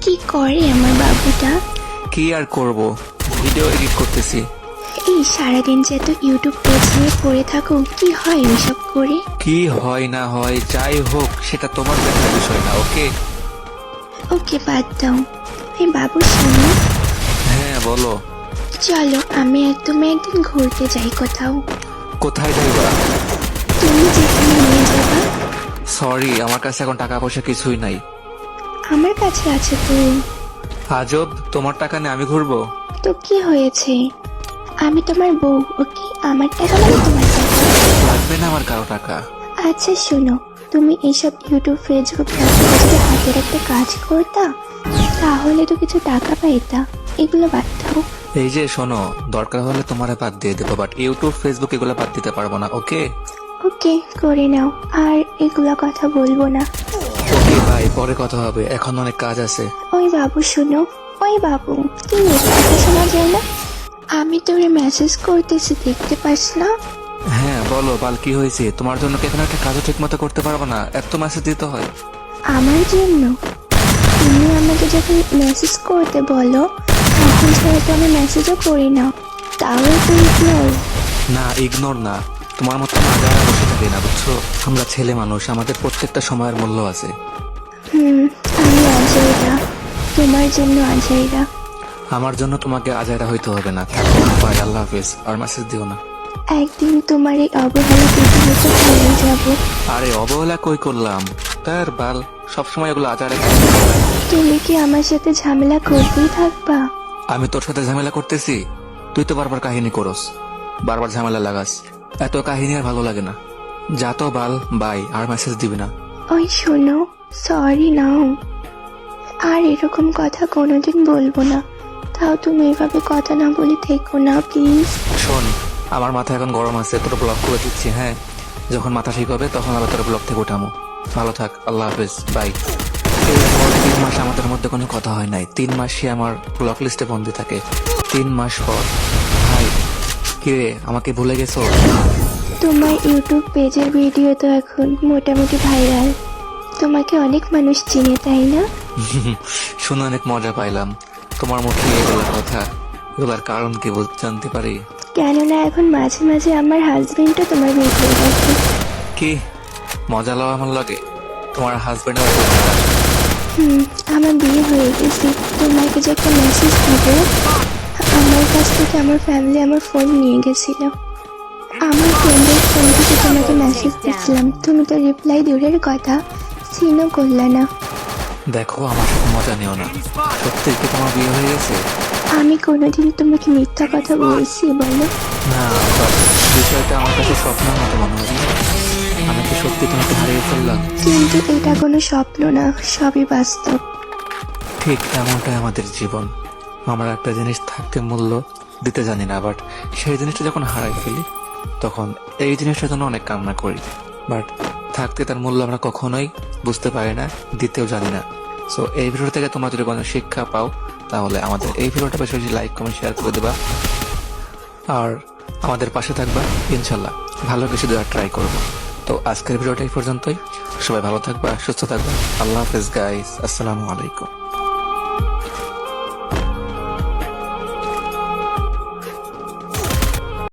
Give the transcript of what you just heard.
কি করে আমার বাবুটা? কি আর করব, ভিডিও এডিট করতেছি। এই সারাদিন যে এত ইউটিউব পেজ নিয়ে পড়ে থাকো, কি হয় ওইসব করে? কি হয় না হয় যাই হোক সেটা তোমার দেখার বিষয় না, ওকে? ওকে, বাদ দাও। এই বাবু শোনো, হ্যাঁ বলো। চলো আমি একদম একদিন ঘুরতে যাই কোথাও। কোথায় যাইবা? তুমি যেখানে নিয়ে যাবা। সরি, আমার কাছে এখন টাকা পয়সা কিছুই নাই। আমার কাছে আছে তো। আজব, তোমার টাকা নিয়ে আমি ঘুরবো? তো কি হয়েছে? আমি তোমার বউ, ওকে? আমার টাকা মানে তোমার টাকা। লাগবে না আমার কারো টাকা। আচ্ছা শোনো, তুমি এইসব ইউটিউব ফেসবুক যদি হাতের একটা কাজ করতা, তাহলে তো কিছু টাকা পাইতা। এগুলো বাদ দাও। এই যে শোনো, দরকার হলে তোমারে বাদ দিয়ে দেবো, বাট ইউটিউব ফেসবুক এগুলো বাদ দিতে পারবো না, ওকে? ওকে, করে নাও। আর এগুলা কথা বলবো না। ওকে ভাই, পরে কথা হবে, এখন অনেক কাজ আছে। ওই বাবু শোনো, ওই বাবু, কি কথা শোনা যায় না? আমি তোরে মেসেজ করতেছি, দেখতে পাস না? হ্যাঁ বলো বাল, কি হয়েছে? তোমার জন্য কি এখন একটা কাজও ঠিক মতো করতে পারবো না? এত মেসেজ দিতে হয়? আমার জন্য? তুমি আমাকে যখন মেসেজ করতে বলো, তখন ছাড়া তো আমি মেসেজও করি না। তাহলে তো ইগনোর। না, ইগনোর না, তোমার মতো না যারা বসে থাকি না, বুঝছো? আমরা ছেলে মানুষ, আমাদের প্রত্যেকটা সময়ের মূল্য আছে। আমি আজাইরা, তোমার জন্য আজাইরা। আমার জন্য তোমাকে আজাইরা হইতে হবে না। থাকো, বাই, আল্লাহ হাফেজ। আর মেসেজ দিও না। একদিন তোমার এই অবহেলা পৃথিবীতে ভুলে যাব। আরে অবহেলা কই করলাম? তার বাল, সবসময় এগুলো আজাইরা কেন? তুমি কি আমার সাথে ঝামেলা করতেই থাকবা? আমি তোর সাথে ঝামেলা করতেছি? তুই তো বারবার কাহিনী করস, বারবার ঝামেলা লাগাস। এত কাহিনী আর ভালো লাগে না। যা তো বাল, বাই, আর মেসেজ দিবি না। ওই শোনো, সরি নাও। আর এরকম কথা কোনোদিন বলবো না। তাও তুমি এভাবে কথা না বলে থেকো না, প্লিজ। শোন, আমার মাথা এখন গরম আছে, তোর ব্লক করে দিচ্ছি। হ্যাঁ, যখন মাথা ঠিক হবে তখন আবার তোর ব্লক থেকে উঠামো। ভালো থাক, আল্লাহ হাফেজ, বাই। এরপর 3 মাস আমাদের মধ্যে কোনো কথা হয় নাই। 3 মাস সে আমার ব্লক লিস্টে বন্দী থাকে। 3 মাস পর ভাই, কিরে আমাকে ভুলে গেছো? তোমার ইউটিউব পেজের ভিডিও তো এখন মোটামুটি ভাইরাল। তোমাকে অনেক মানুষ চিনে, তাই না? শুনে অনেক মজা পাইলাম। তোমার মুখে এগুলোর কথা, এগুলার কারণ কি জানতে পারি? কেননা এখন মাঝে মাঝে আমার হাজবেন্ডও তোমার ভিডিও দেখে। কি মজা লও আমার লাগে? তোমার হাজবেন্ড? আমার বিয়ে হয়ে গেছে। তোমাকে যে একটা মেসেজ দিব, আমার কাছ থেকে আমার ফ্যামিলি আমার ফোন নিয়ে গেছিল। আমার ফ্রেন্ডের ফোন থেকে তোমাকে মেসেজ দিচ্ছিলাম, তুমি তো রিপ্লাই দূরের কথা, সিনও করলে না। দেখো, আমার সাথে মজা নিও না। সত্যি কি তোমার বিয়ে হয়ে গেছে? আমি কোনোদিন তোমাকে মিথ্যা কথা বলছি বলো? না, বাট বিষয়টা আমার কাছে স্বপ্নের মতো মনে হয়। আমি কি সত্যি তোমাকে হারিয়ে ফেললাম? কিন্তু এটা কোনো স্বপ্ন না, সবই বাস্তব। ঠিক এমনটাই আমাদের জীবন। আমরা একটা জিনিস থাকতে মূল্য দিতে জানি না, বাট সেই জিনিসটা যখন হারাই ফেলি তখন এই জিনিসটার জন্য অনেক কান্না করি। বাট থাকতে তার মূল্য আমরা কখনোই বুঝতে পারি না, দিতেও জানি না। সো এই ভিডিও থেকে তোমরা যদি কোনো শিক্ষা পাও, তাহলে আমাদের এই ভিডিওটা বেশি বেশি লাইক কমেন্ট শেয়ার করে দেবা, আর আমাদের পাশে থাকবা। ইনশাল্লাহ ভালো কিছু দেওয়ার ট্রাই করবো। তো আজকের ভিডিওটা এই পর্যন্তই। সবাই ভালো থাকবা, সুস্থ থাকবা। আল্লাহ হাফেজ গাইস, আসসালামু আলাইকুম।